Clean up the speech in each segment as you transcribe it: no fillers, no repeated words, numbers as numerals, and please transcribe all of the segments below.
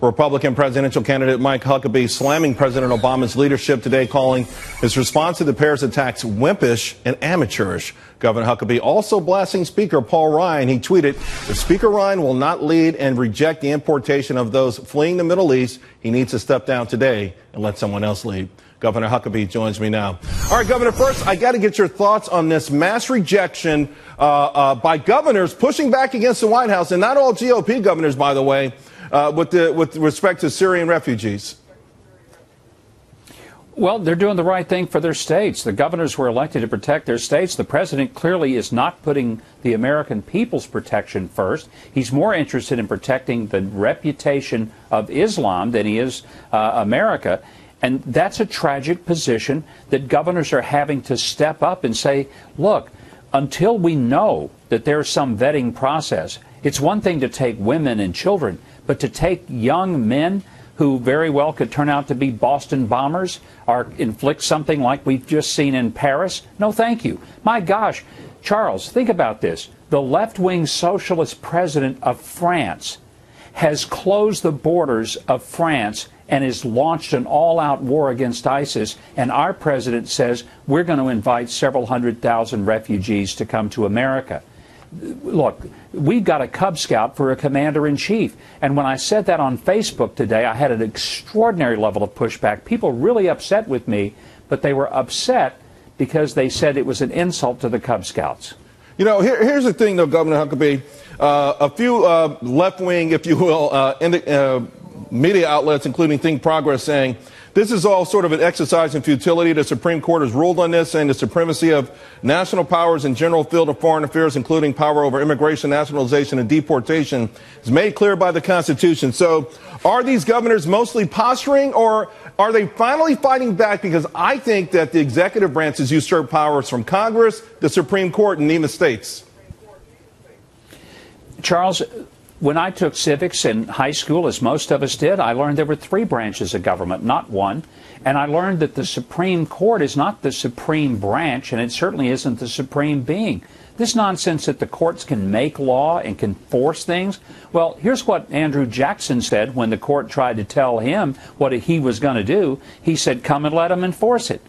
Republican presidential candidate Mike Huckabee slamming President Obama's leadership today, calling his response to the pair's attacks wimpish and amateurish. Governor Huckabee also blasting Speaker Paul Ryan. He tweeted, if Speaker Ryan will not lead and reject the importation of those fleeing the Middle East, he needs to step down today and let someone else lead. Governor Huckabee joins me now. All right, Governor, first, I got to get your thoughts on this mass rejection by governors pushing back against the White House, and not all GOP governors, by the way, with respect to Syrian refugees. Well, they're doing the right thing for their states. The governors were elected to protect their states. The president clearly is not putting the American people's protection first. He's more interested in protecting the reputation of Islam than he is America. And that's a tragic position that governors are having to step up and say, look, until we know that there's some vetting process, it's one thing to take women and children, but to take young men who very well could turn out to be Boston bombers or inflict something like we've just seen in Paris, no thank you. My gosh, Charles, think about this. The left-wing socialist president of France has closed the borders of France and has launched an all-out war against ISIS, and our president says we're going to invite several 100,000 refugees to come to America. Look, we've got a Cub Scout for a commander-in-chief, and when I said that on Facebook today, I had an extraordinary level of pushback. People really upset with me, but they were upset because they said it was an insult to the Cub Scouts. You know, here's the thing, though, Governor Huckabee. A few left-wing, if you will, media outlets, including Think Progress, saying this is all sort of an exercise in futility. The Supreme Court has ruled on this, saying the supremacy of national powers in general field of foreign affairs, including power over immigration, nationalization, and deportation, is made clear by the Constitution. So are these governors mostly posturing, or are they finally fighting back? Because I think that the executive branch has usurped powers from Congress, the Supreme Court, and even the states. Charles, when I took civics in high school, as most of us did, I learned there were three branches of government, not one. And I learned that the Supreme Court is not the supreme branch, and it certainly isn't the supreme being. This nonsense that the courts can make law and can force things. Well, here's what Andrew Jackson said when the court tried to tell him what he was going to do. He said, come and let him enforce it.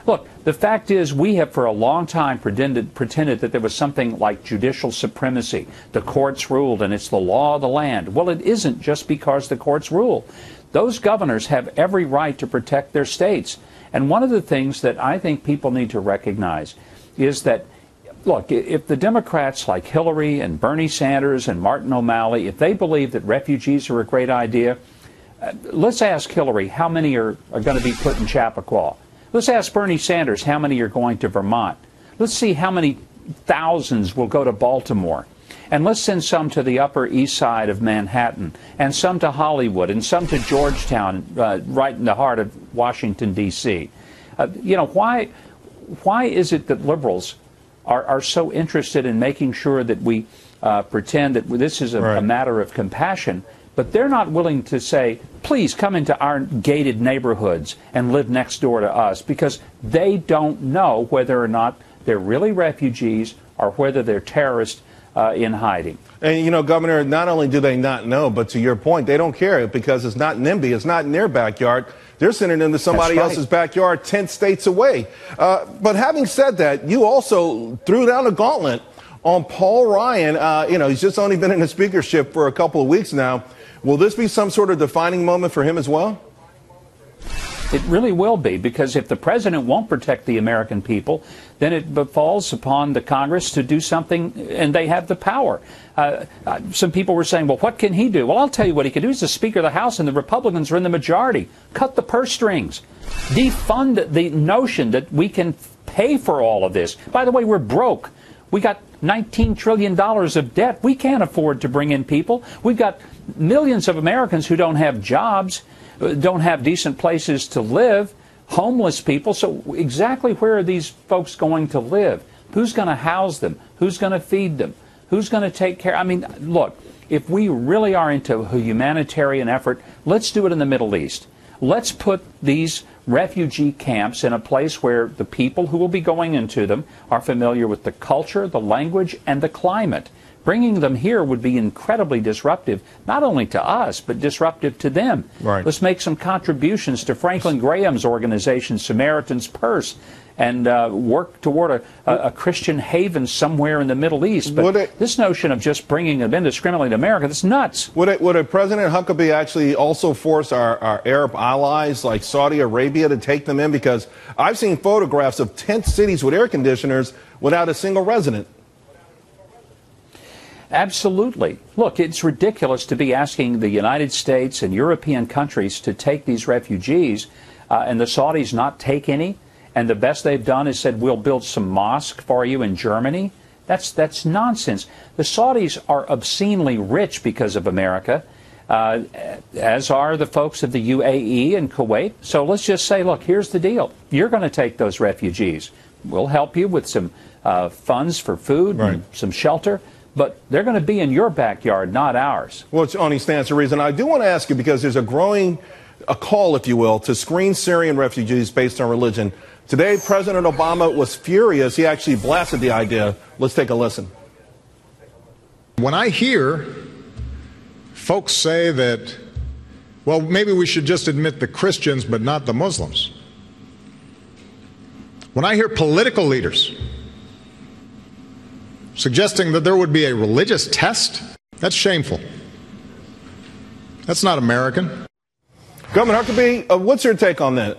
Look, the fact is we have for a long time pretended that there was something like judicial supremacy. The courts ruled and it's the law of the land. Well, it isn't just because the courts rule. Those governors have every right to protect their states. And one of the things that I think people need to recognize is that, look, if the Democrats like Hillary and Bernie Sanders and Martin O'Malley, if they believe that refugees are a great idea, let's ask Hillary how many are going to be put in Chappaqua. Let's ask Bernie Sanders how many are going to Vermont. Let's see how many thousands will go to Baltimore. And let's send some to the Upper East Side of Manhattan, and some to Hollywood, and some to Georgetown, right in the heart of Washington, D.C. You know, why is it that liberals are so interested in making sure that we pretend that this is a matter of compassion, but they're not willing to say, please come into our gated neighborhoods and live next door to us, because they don't know whether or not they're really refugees or whether they're terrorists in hiding. And, you know, Governor, not only do they not know, but to your point, they don't care because it's not NIMBY. It's not in their backyard. They're sending them to somebody else's backyard 10 states away. But having said that, you also threw down a gauntlet on Paul Ryan. You know, he's just only been in the speakership for a couple of weeks now. Will this be some sort of defining moment for him as well? It really will be, because if the president won't protect the American people, then it falls upon the Congress to do something, and they have the power. Some people were saying, well, what can he do? Well, I'll tell you what he can do. He's the Speaker of the House, and the Republicans are in the majority. Cut the purse strings. Defund the notion that we can pay for all of this. By the way, we're broke. We got $19 trillion of debt. We can't afford to bring in people. We've got millions of Americans who don't have jobs, don't have decent places to live, homeless people. So exactly where are these folks going to live? Who's going to house them? Who's going to feed them? Who's going to take care? I mean, look, if we really are into a humanitarian effort, let's do it in the Middle East. Let's put these refugee camps in a place where the people who will be going into them are familiar with the culture, the language, and the climate. Bringing them here would be incredibly disruptive, not only to us, but disruptive to them. Right. Let's make some contributions to Franklin Graham's organization, Samaritan's Purse, and work toward a Christian haven somewhere in the Middle East. But this notion of just bringing them indiscriminately to America, that's nuts. Would a President Huckabee actually also force our Arab allies like Saudi Arabia to take them in? Because I've seen photographs of tent cities with air conditioners without a single resident. Absolutely. Look, it's ridiculous to be asking the United States and European countries to take these refugees and the Saudis not take any. And the best they've done is said, we'll build some mosque for you in Germany. That's nonsense. The Saudis are obscenely rich because of America, as are the folks of the UAE and Kuwait. So let's just say, look, here's the deal. You're going to take those refugees. We'll help you with some funds for food and some shelter. But they're going to be in your backyard, not ours. Well, it only stands to reason. I do want to ask you, because there's a call, if you will, to screen Syrian refugees based on religion. Today, President Obama was furious. He actually blasted the idea. Let's take a listen. When I hear folks say that, well, maybe we should just admit the Christians but not the Muslims. When I hear political leaders suggesting that there would be a religious test, that's shameful. That's not American. Governor Huckabee, what's your take on that?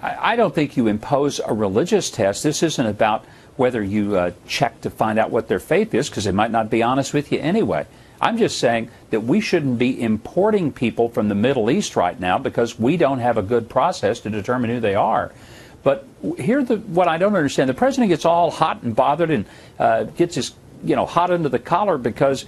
I don't think you impose a religious test. This isn't about whether you check to find out what their faith is, because they might not be honest with you anyway. I'm just saying that we shouldn't be importing people from the Middle East right now because we don't have a good process to determine who they are. But what I don't understand. The president gets all hot and bothered and gets his hot under the collar because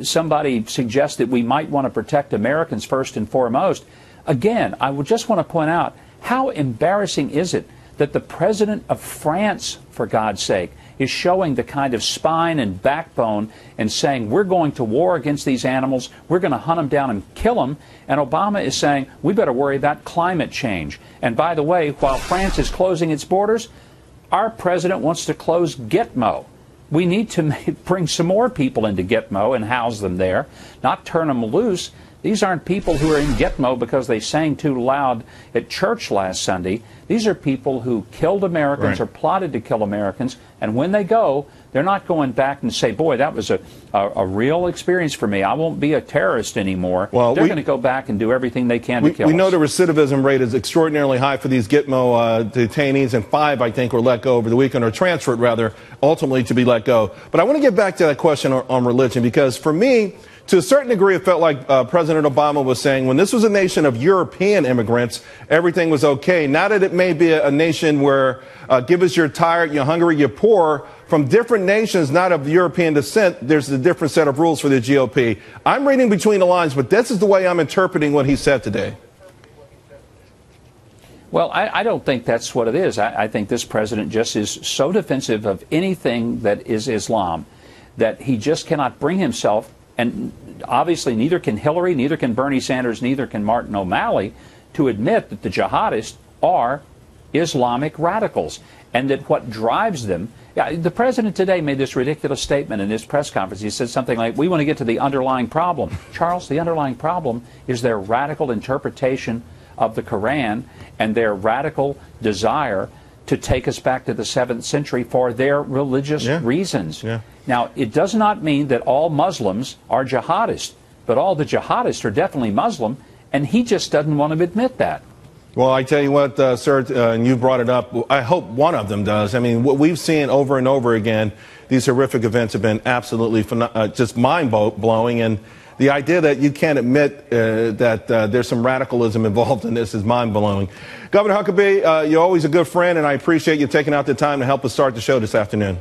somebody suggests that we might want to protect Americans first and foremost. Again, I would just want to point out, how embarrassing is it that the president of France, for God's sake, is showing the kind of spine and backbone and saying we're going to war against these animals, we're going to hunt them down and kill them, and Obama is saying we better worry about climate change. And by the way, while France is closing its borders, our president wants to close Gitmo. We need to bring some more people into Gitmo and house them there, not turn them loose. These aren't people who are in Gitmo because they sang too loud at church last Sunday. These are people who killed Americans or plotted to kill Americans, and when they go, they're not going back and say, boy, that was a real experience for me. I won't be a terrorist anymore. Well, they're going to go back and do everything they can to kill us. We know the recidivism rate is extraordinarily high for these Gitmo detainees, and 5, I think, were let go over the weekend, or transferred, rather, ultimately to be let go. But I want to get back to that question on religion, because for me, to a certain degree, it felt like President Obama was saying when this was a nation of European immigrants, everything was okay. Now that it may be a nation where give us you're tired, you're hungry, you're poor, from different nations, not of European descent, there's a different set of rules for the GOP. I'm reading between the lines, but this is the way I'm interpreting what he said today. Well, I don't think that's what it is. I think this president just is so defensive of anything that is Islam that he just cannot bring himself. And obviously neither can Hillary, neither can Bernie Sanders, neither can Martin O'Malley, to admit that the jihadists are Islamic radicals and that what drives them. The president today made this ridiculous statement in his press conference. He said something like, we want to get to the underlying problem. Charles, the underlying problem is their radical interpretation of the Quran and their radical desire to take us back to the 7th century for their religious reasons. Now, it does not mean that all Muslims are jihadists, but all the jihadists are definitely Muslim, and he just doesn't want to admit that. Well, I tell you what, sir, and you brought it up, I hope one of them does. I mean, what we've seen over and over again, these horrific events have been absolutely just mind-blowing, and the idea that you can't admit that there's some radicalism involved in this is mind-blowing. Governor Huckabee, you're always a good friend, and I appreciate you taking out the time to help us start the show this afternoon.